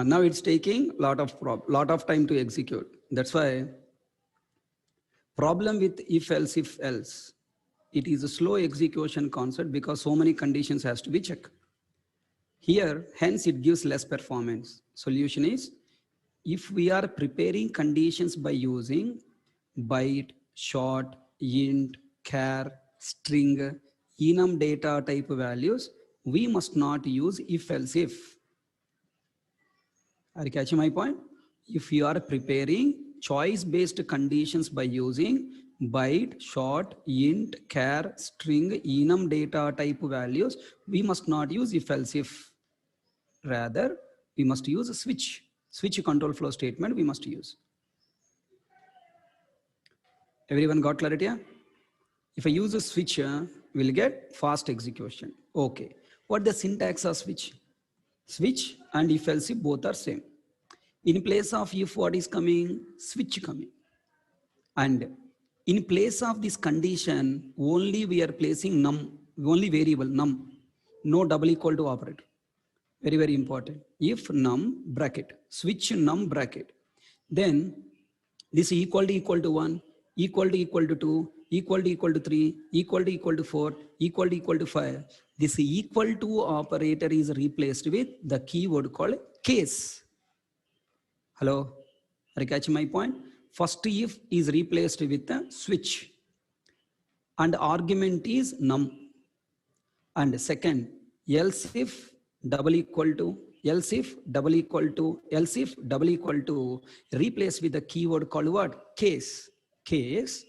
Now it's taking lot of time to execute. That's why problem with if else, it is a slow execution concept because so many conditions has to be checked. Here, hence it gives less performance. Solution is, if we are preparing conditions by using byte, short, int, char, string, enum data type values, we must not use if else if. Are you catching my point? If you are preparing choice-based conditions by using byte, short, int, char, string, enum data type values, we must not use if else if. Rather, we must use a switch control flow statement we must use. Everyone got clarity? If I use a switch, we'll get fast execution. Okay. What the syntax of switch? Switch and if else if both are same. In place of if, what is coming? Switch coming. And in place of this condition, only we are placing num, only variable num, no double equal to operator. Very, very important. If num bracket, switch num bracket, then this equal to 1, equal to 2, equal to 3, equal to 4, equal to 5. This equal to operator is replaced with the keyword called case. Hello, are you catching my point? First if is replaced with a switch and argument is num. And second, else if double equal to, else if double equal to, else if double equal to, replace with the keyword called what? Case. Case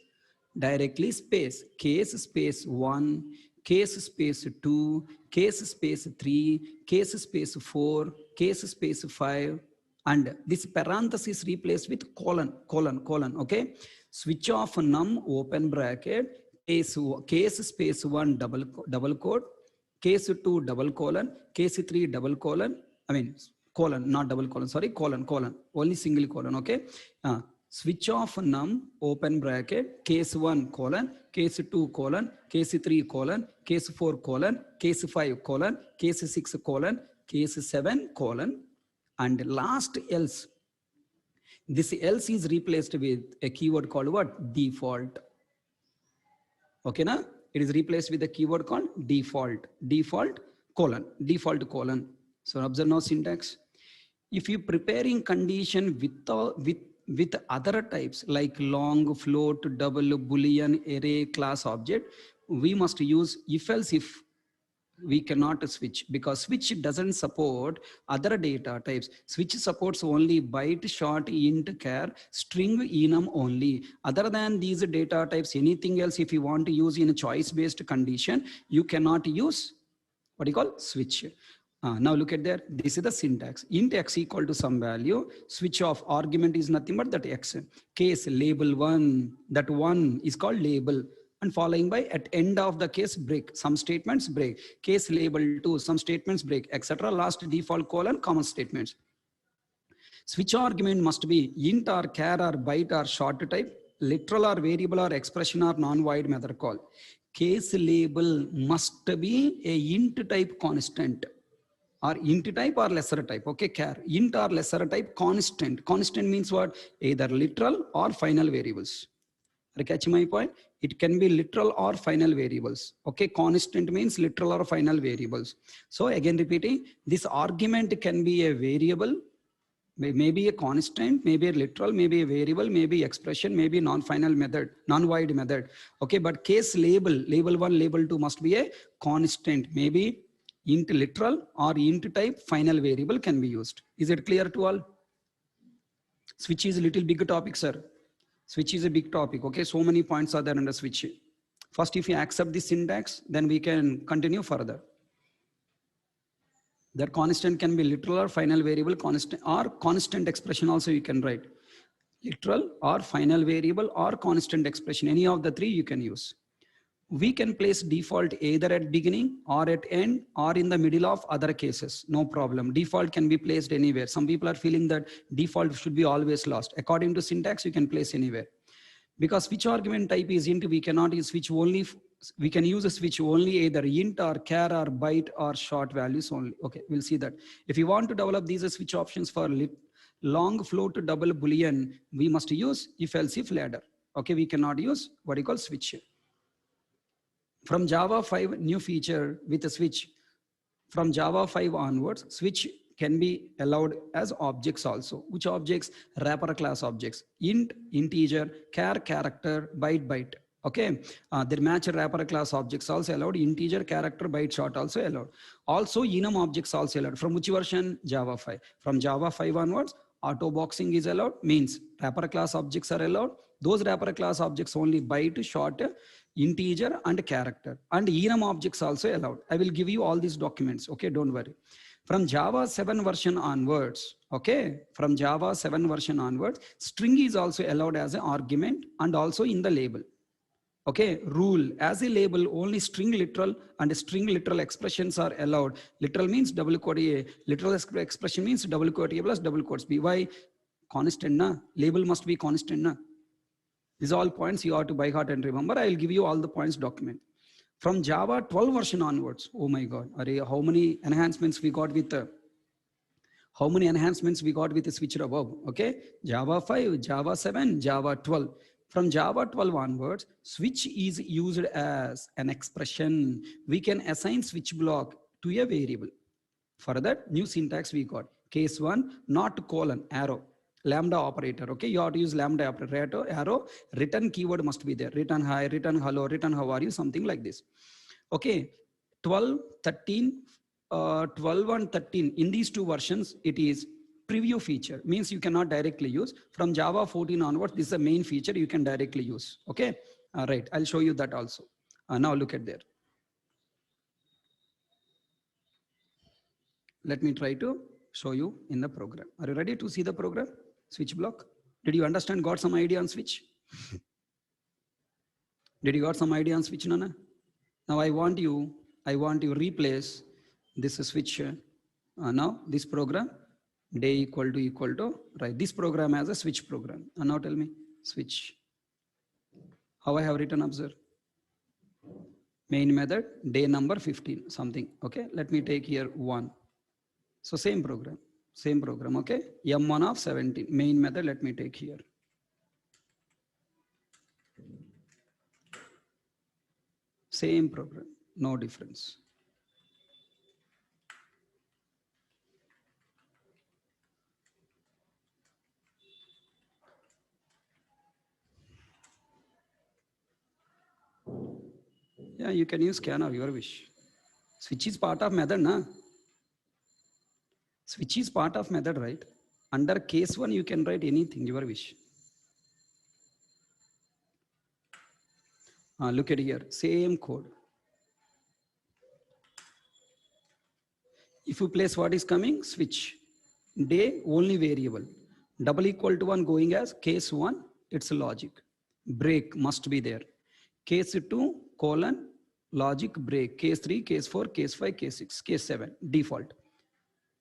directly space, case space 1, case space 2, case space 3, case space 4, case space 5, and this parenthesis replaced with colon, okay? Switch off num open bracket, case space 1 double quote, case 2 double colon, case 3 double colon, colon, not double colon, sorry, colon, only single colon, okay? Switch off num open bracket, case 1 colon, case 2 colon, case 3 colon, case 4 colon, case 5 colon, case 6 colon, case 7 colon, and last else. This else is replaced with a keyword called what? Default. Okay, na? It is replaced with a keyword called default. Default colon. So observe now syntax. If you preparing condition with other types like long, float, double, boolean, array, class, object, we must use if else if. We cannot switch because switch doesn't support other data types. Switch supports only byte, short, int, char, string, enum only. Other than these data types, anything else, if you want to use in a choice-based condition, you cannot use what you call switch. Now look at there. This is the syntax. Int x equal to some value. Switch off argument is nothing but that x. Case label 1. That 1 is called label. And following by at end of the case break. Some statements break. Case label 2. Some statements break, etc. Last default colon common statements. Switch argument must be int or char or byte or short type, literal or variable or expression or non-void method call. Case label must be a int type constant. Or int type or lesser type, okay, char, int or lesser type constant. Constant means what? Either literal or final variables. Are you catching my point? It can be literal or final variables. Okay, constant means literal or final variables. So again repeating, this argument can be a variable, maybe a constant, maybe a literal, maybe a variable, maybe expression, maybe non-final method, non-void method. Okay, but case label 1, label 2 must be a constant, maybe int literal or int type final variable can be used. Is it clear to all? Switch is a little big topic, sir. Switch is a big topic. Okay, so many points are there under switch. First, if you accept this syntax, then we can continue further. That constant can be literal or final variable, constant or constant expression also you can write. Literal or final variable or constant expression, any of the three you can use. We can place default either at beginning or at end or in the middle of other cases. No problem. Default can be placed anywhere. Some people are feeling that default should be always lost. According to syntax, you can place anywhere. Because switch argument type is int, we cannot use switch only. We can use a switch only either int or char or byte or short values only. Okay, we'll see that. If you want to develop these switch options for long float to double boolean, we must use if else if ladder. Okay, we cannot use what you call switch. From Java 5 new feature with a switch. From Java 5 onwards, switch can be allowed as objects also. Which objects? Wrapper class objects. Int, integer, char, character, byte, byte. Okay, their match wrapper class objects also allowed. Integer, character, byte, short also allowed. Also enum objects also allowed. From which version? Java 5. From Java 5 onwards, auto boxing is allowed. Means wrapper class objects are allowed. Those wrapper class objects only byte, short, integer and character, and enum objects also allowed. I will give you all these documents. Okay, don't worry. From Java 7 version onwards, okay, from Java 7 version onwards, string is also allowed as an argument and also in the label. Okay, rule as a label, only string literal and string literal expressions are allowed. Literal means double quote A, literal expression means double quote A plus double quotes B. Why? Constant na, label must be constant na. These are all points you have to by heart and remember. I will give you all the points document. From Java 12 version onwards, oh my God, how many enhancements we got with the switcher above? Okay, Java 5, Java 7, Java 12. From Java 12 onwards, switch is used as an expression. We can assign switch block to a variable. For that, new syntax we got. Case 1, not colon, arrow. Lambda operator. Okay, you have to use lambda operator, arrow, return keyword must be there. Return hi, return hello, return how are you, something like this. Okay, 12, 13, 12 and 13, in these two versions, it is preview feature, means you cannot directly use. From Java 14 onwards, this is a main feature you can directly use. Okay, all right, I'll show you that also. Now look at there. Let me try to show you in the program. Are you ready to see the program? Switch block. Did you understand, got some idea on switch? Did you got some idea on switch, Nana? Now I want you replace this switch. Now this program, day equal to, right? This program as a switch program. And now tell me, switch. How I have written, observe. Main method, day number 15, something. Okay, let me take here 1. So same program, okay? M1 of 17, main method, let me take here. Same program, no difference. Yeah, you can use scanner, your wish. Switch is part of method, na? Switch is part of method, right? Under case 1, you can write anything, your wish. Look at here, same code. If you place what is coming, switch. Day, only variable. Double equal to 1 going as case 1, it's a logic. Break must be there. Case 2, colon, logic break. Case 3, case 4, case 5, case 6, case 7, default.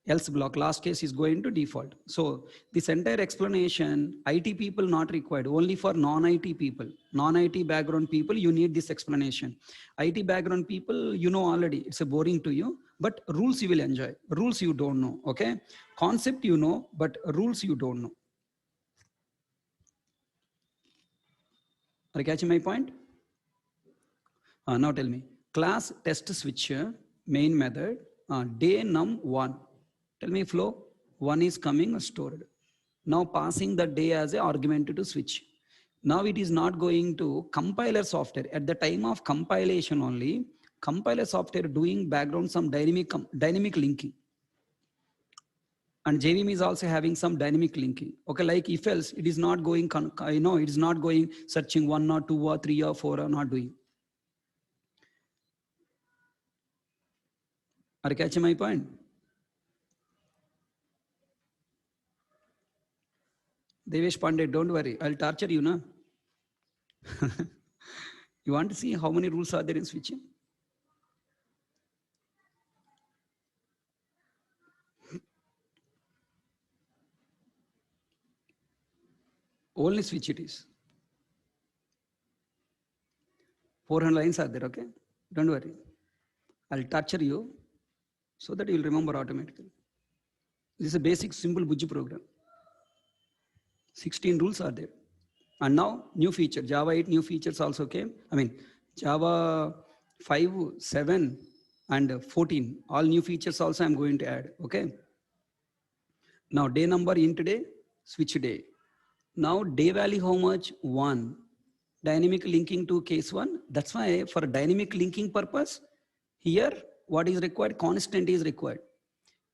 Else block, last case is going to default. So this entire explanation, IT people not required, only for non-IT people. Non-IT background people, you need this explanation. IT background people, you know already, it's a boring to you, but rules you will enjoy. Rules you don't know, okay? Concept you know, but rules you don't know. Are you catching my point? Now tell me, class test switcher, main method, day num1. Tell me flow, 1 is coming stored. Now passing the day as an argument to switch. Now it is not going to compiler software. At the time of compilation only, compiler software doing background some dynamic linking. And JVM is also having some dynamic linking. Okay, like if else, it is not going, it is not going searching 1 or 2 or 3 or 4 or not doing. Are you catching my point? Devesh Pandey, don't worry, I'll torture you, na? You want to see how many rules are there in switching? Only switch it is. 400 lines are there, okay? Don't worry. I'll torture you so that you will remember automatically. This is a basic simple Bujji program. 16 rules are there. And now new feature, Java 8 new features also came. I mean, Java 5, 7 and 14, all new features also I'm going to add, okay? Now day number int day, switch day. Now day value how much? 1. Dynamic linking to case 1. That's why for dynamic linking purpose, here what is required? Constant is required.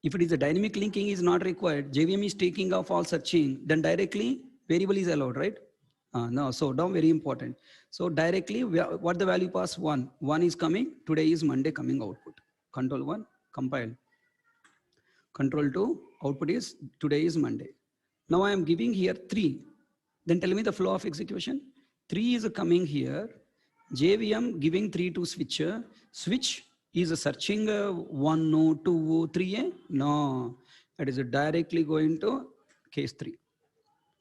If it is a dynamic linking is not required, JVM is taking off all searching, then directly variable is allowed, right? No, so down very important. So directly what the value pass? 1. 1 is coming, today is Monday coming output. Control 1, compile. Control 2, output is today is Monday. Now I am giving here 3. Then tell me the flow of execution. 3 is coming here. JVM giving 3 to switcher. Switch is searching 1, no, 2, 3. No, it is directly going to case 3.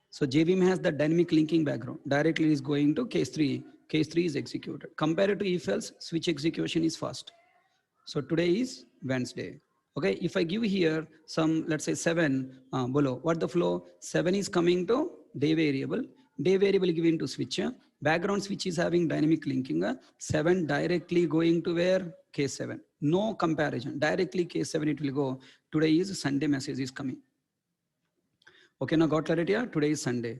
So JVM has the dynamic linking background. Directly is going to case 3. Case 3 is executed. Compared to if else, switch execution is fast. So today is Wednesday. Okay, if I give here some, let's say 7 below, what the flow? 7 is coming to day variable. Day variable given to switcher. Background switch is having dynamic linking. 7 directly going to where? Case 7. No comparison. Directly case 7 it will go. Today is Sunday message is coming. Okay, now got clarity here? Today is Sunday.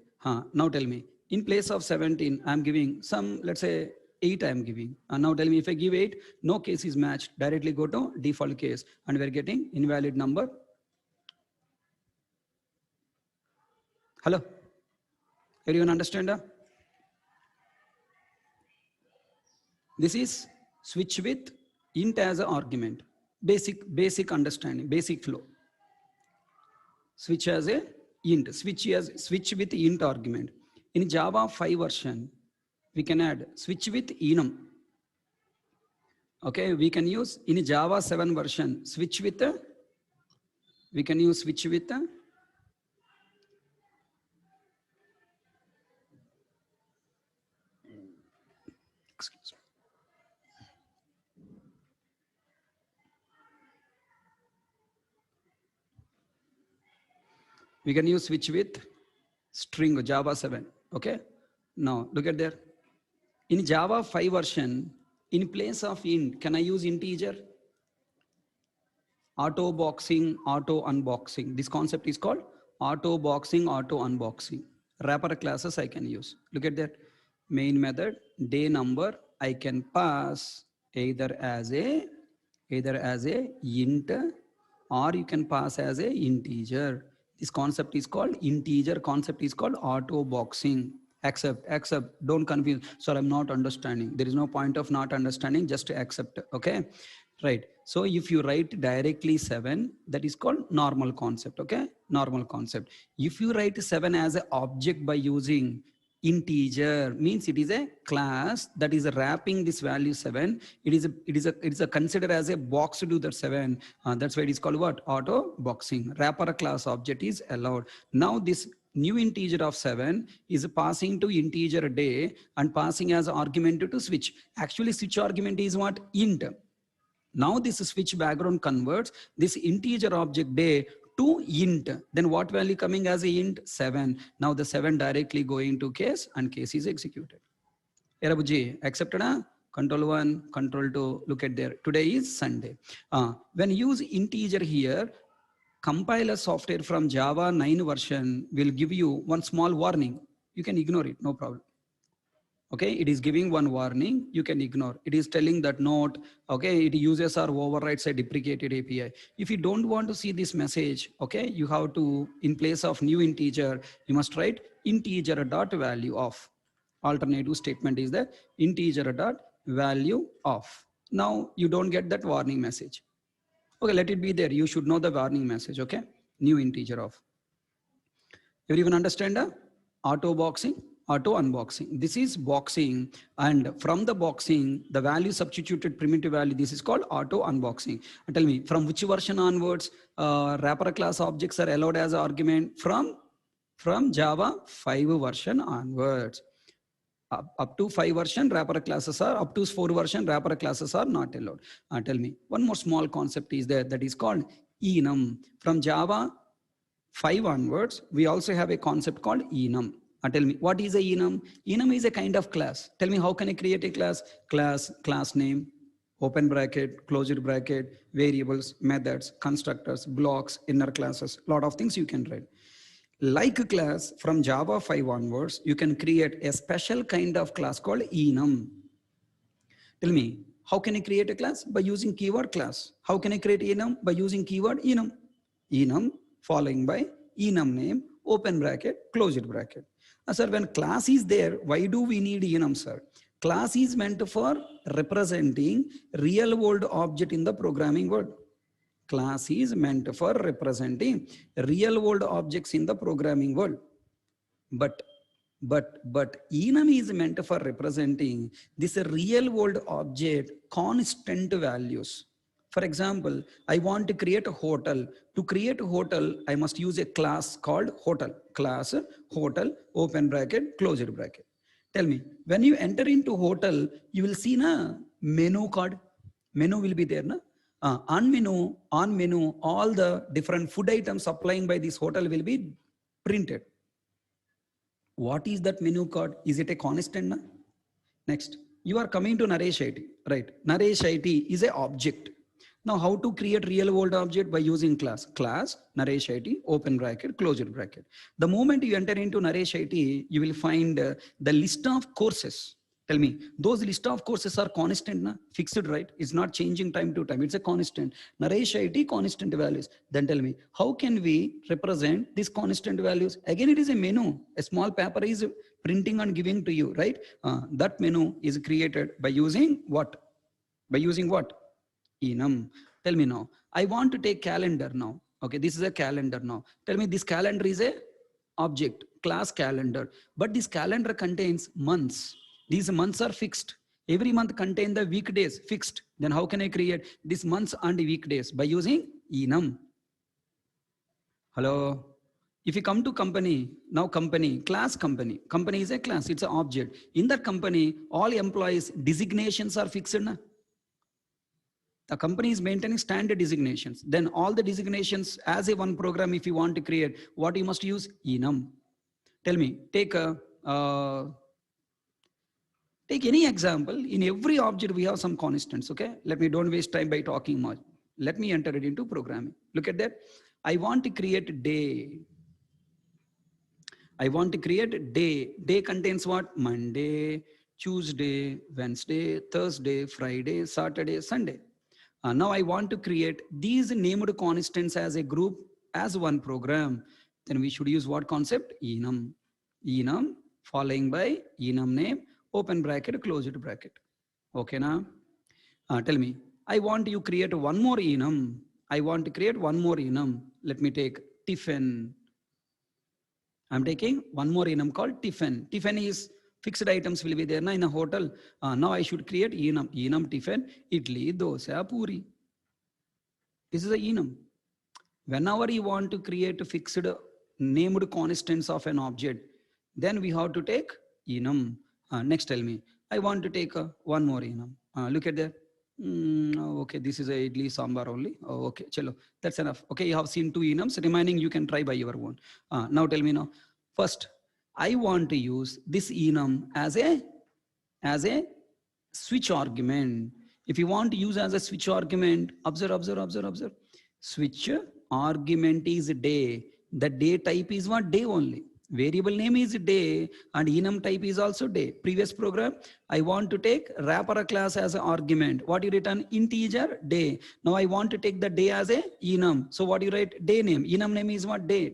Now tell me, in place of 17, I'm giving some, let's say 8 I'm giving. And now tell me if I give 8, no case is matched. Directly go to default case and we're getting invalid number. Hello? Everyone understand? This is switch with int as an argument. Basic understanding, basic flow. Switch as a int, switch with int argument. In Java 5 version, we can add switch with enum. Okay, we can use in Java 7 version, switch with, we can use switch with, excuse me. We can use switch with string Java 7. Okay, now look at there. In Java 5 version, in place of int, can I use integer? Auto boxing, auto unboxing. This concept is called auto boxing, auto unboxing. Wrapper classes I can use. Look at that. Main method, day number, I can pass either as a int or you can pass as a integer. This concept is called integer, concept is called auto boxing. Accept, don't confuse. Sorry, I'm not understanding. There is no point of not understanding, just accept, okay? Right, so if you write directly 7, that is called normal concept, okay? Normal concept. If you write 7 as an object by using integer, means it is a class that is wrapping this value 7. It is a considered as a box to do that 7. That's why it is called what? Auto boxing. Wrapper class object is allowed. Now this new integer of 7 is passing to integer day and passing as argument to switch. Actually switch argument is what? Int. Now this switch background converts this integer object day to int. Then what value coming as a int? 7. Now the 7 directly going to case and case is executed. Erabuji, accepted? Control 1, control 2, look at there. Today is Sunday. When you use integer here, compiler software from Java 9 version will give you one small warning. You can ignore it, no problem. Okay, it is giving one warning, you can ignore. It is telling that note, okay, it uses or overrides a deprecated API. If you don't want to see this message, okay, you have to, in place of new integer, you must write integer dot value of. Alternative statement is the integer dot value of. Now you don't get that warning message. Okay, let it be there. You should know the warning message, okay? New integer of. Everyone understand? Auto boxing, auto unboxing. This is boxing, and from the boxing, the value substituted primitive value. This is called auto unboxing. And tell me, from which version onwards, wrapper class objects are allowed as argument? From Java 5 version onwards. Up to 5 version wrapper classes are, up to 4 version wrapper classes are not allowed. Tell me, one more small concept is there that is called enum. From Java 5 onwards, we also have a concept called enum. Tell me, what is a enum? Enum is a kind of class. Tell me, how can I create a class? Class name, open bracket, closure bracket, variables, methods, constructors, blocks, inner classes, lot of things you can write. Like a class from Java 5 onwards, you can create a special kind of class called enum. Tell me, how can I create a class? By using keyword class. How can I create enum? By using keyword enum. Enum following by enum name, open bracket, closure bracket. Sir, when class is there, why do we need enum, sir? Class is meant for representing real world object in the programming world. Class is meant for representing real world objects in the programming world. But enum is meant for representing this real world object constant values. For example, I want to create a hotel. To create a hotel, I must use a class called hotel. Class hotel, open bracket, closure bracket. Tell me, when you enter into hotel, you will see na menu card. Menu will be there, na? On menu, all the different food items supplying by this hotel will be printed. What is that menu card? Is it a constant? Na? Next, you are coming to Naresh IT, right? Naresh IT is an object. Now, how to create real world object? By using class. Class, Naresh IT, open bracket, closure bracket. The moment you enter into Naresh IT, you will find the list of courses. Tell me, those list of courses are constant, na? Fixed, right? It's not changing time to time. It's a constant. Naresh IT, constant values. Then tell me, how can we represent these constant values? Again, it is a menu. A small paper is printing and giving to you, right? That menu is created by using what? By using what? Enum. Tell me now. I want to take calendar now. Okay, this is a calendar now. Tell me, this calendar is a object, class calendar. But this calendar contains months. These months are fixed. Every month contain the weekdays fixed. Then how can I create these months and weekdays? By using enum. Hello. If you come to company, now company, class company. Company is a class, it's an object. In that company, all employees designations are fixed. Na? The company is maintaining standard designations. Then all the designations as a one program, if you want to create, what you must use? Enum. Tell me, take any example. In every object, we have some constants, okay? Let me, don't waste time by talking much. Let me enter it into programming. Look at that. I want to create a day. I want to create a day. Day contains what? Monday, Tuesday, Wednesday, Thursday, Friday, Saturday, Sunday. Now I want to create these named constants as a group, as one program. Then we should use what concept? Enum. Enum following by enum name, open bracket, closed bracket. Okay, now tell me, I want you create one more enum. I want to create one more enum. Let me take tiffin. I'm taking one more enum called tiffin. Tiffin is fixed items will be there na, in a hotel. Now I should create enum. Enum tiffin, idli, dosa, puri. This is a enum. Whenever you want to create fixed named constants of an object, then we have to take enum. Next, tell me, I want to take one more enum. Look at that. Okay, this is a idli sambar only. Oh, okay, chalo, that's enough. Okay, you have seen two enums. Remaining you can try by your own. Now tell me now. First, I want to use this enum as a switch argument. If you want to use as a switch argument, observe. Switch argument is day. The day type is what? Day only. Variable name is day and enum type is also day. Previous program, I want to take wrapper class as an argument. What you written? Integer day. Now I want to take the day as a enum. So what you write? Day name. Enum name is what? Day.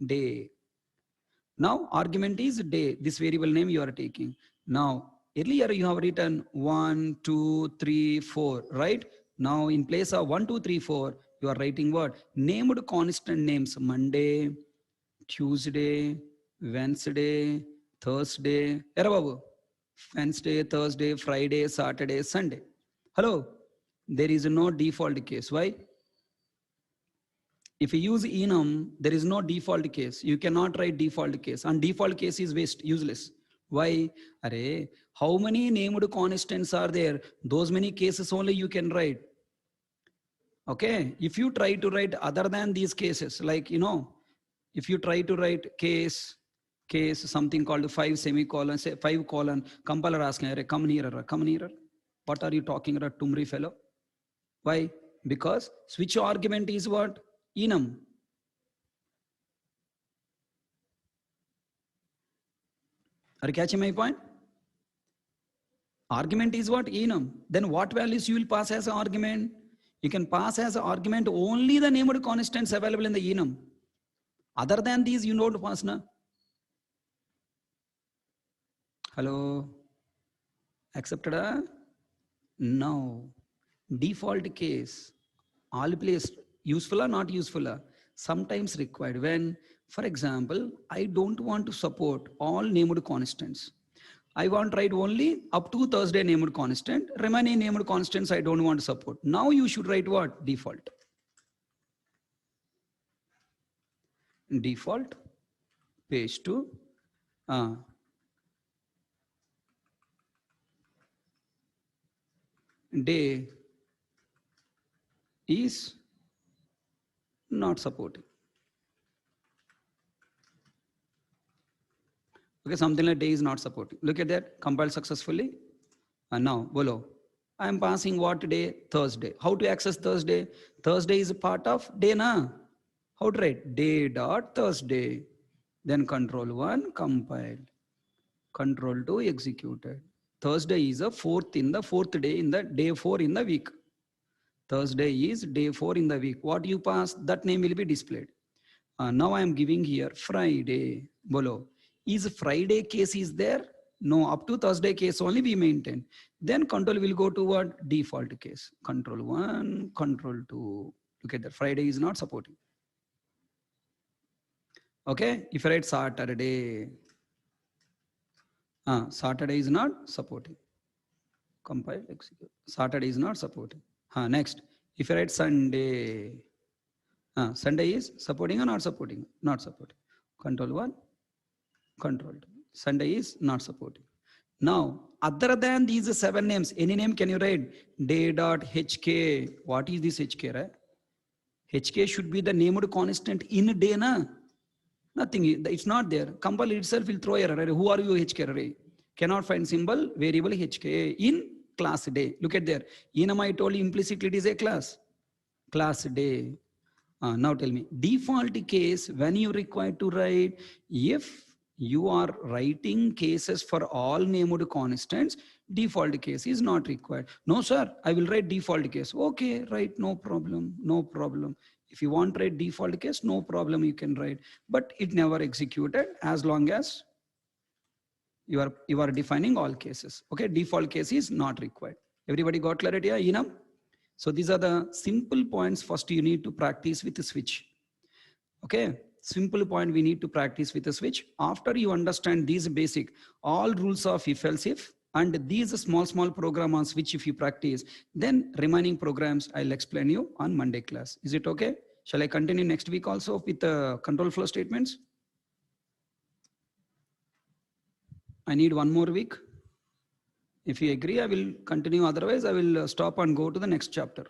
Day. Now argument is day. This variable name you are taking. Now earlier you have written 1, 2, 3, 4, right? Now in place of 1, 2, 3, 4, you are writing what? Named constant names. Monday, Tuesday, Wednesday, Thursday, Wednesday, Thursday, Friday, Saturday, Sunday. Hello, there is no default case. Why? If you use enum, there is no default case. You cannot write default case, and default case is waste, useless. Why? Array, how many named constants are there? Those many cases only you can write. Okay. If you try to write other than these cases, like, if you try to write case, something called 5 semicolon, say 5 colon, compiler asking, "Arey, come nearer, come nearer." What are you talking about, Tumri fellow? Why? Because switch argument is what? Enum. Are you catching my point? Argument is what? Enum. Then what values you will pass as an argument? You can pass as an argument only the named constants available in the enum. Other than these, you don't pass now. Hello? Accepted? No. Default case. All place useful or not useful? Sometimes required. When, for example, I don't want to support all named constants. I want to write only up to Thursday named constant. Remaining named constants I don't want to support. Now you should write what? Default. Default. Page 2. Day is not supporting. Okay, something like day is not supporting. Look at that, compiled successfully. And now, below, I am passing what day? Thursday. How to access Thursday? Thursday is a part of day, na? How to write? Day dot Thursday. Then control 1 compiled. Control 2 executed. Thursday is a fourth day in the day 4 in the week. Thursday is day 4 in the week. What you pass, that name will be displayed. Now I am giving here Friday below. Is Friday case is there? No, up to Thursday case only we maintain. Then control will go to what? Default case. Control 1, control 2. Look at that. Friday is not supporting. Okay. If I write Saturday, Saturday is not supporting. Compile, execute. Saturday is not supporting. Next, if I write Sunday, Sunday is supporting or not supporting? Not supporting. Control 1, control 2. Sunday is not supporting. Now, other than these 7 names, any name can you write? Day.hk. What is this hk, right? Hk should be the named constant in day, na? Nothing, it's not there. Compile itself will throw error. Who are you, hk array? Cannot find symbol, variable hk in class day. Look at there. Enum I told you implicitly it is a class. Class day. Now tell me, default case, when you require to write, if you are writing cases for all named constants, default case is not required. No, sir, I will write default case. Okay, write, no problem, no problem. If you want to write default case, no problem, you can write. But it never executed as long as you are defining all cases. Okay, default case is not required. Everybody got clarity, Enum? So these are the simple points first you need to practice with the switch. Okay, simple point we need to practice with the switch. After you understand these basic, all rules of if else if, and these small program on switch if you practice, then remaining programs I'll explain you on Monday class. Is it okay? Shall I continue next week also with the control flow statements? I need one more week. If you agree, I will continue. Otherwise, I will stop and go to the next chapter.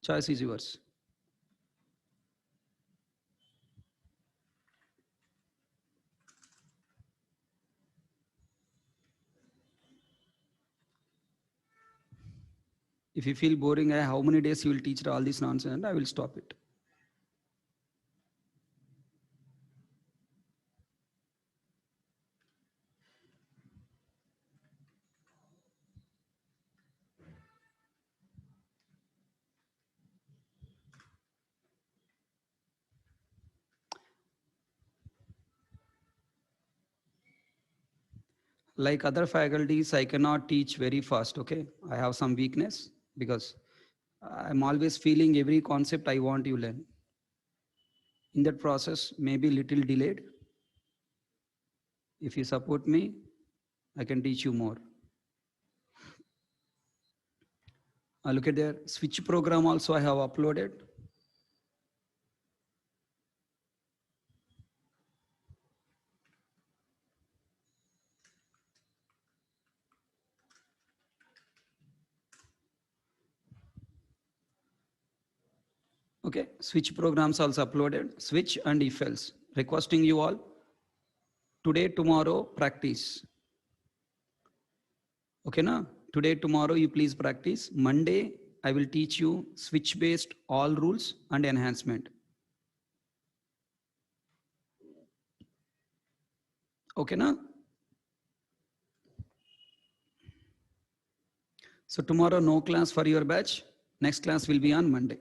Choice is yours. If you feel boring, how many days you will teach all this nonsense, and I will stop it. Like other faculties, I cannot teach very fast, okay? I have some weakness because I'm always feeling every concept I want you learn. In that process, maybe little delayed. If you support me, I can teach you more. Look at there, switch program also I have uploaded. Okay, switch programs also uploaded, switch and if else. Requesting you all, today, tomorrow, practice. Okay, na? Today, tomorrow, you please practice. Monday, I will teach you switch based all rules and enhancement. Okay, na? So tomorrow, no class for your batch. Next class will be on Monday.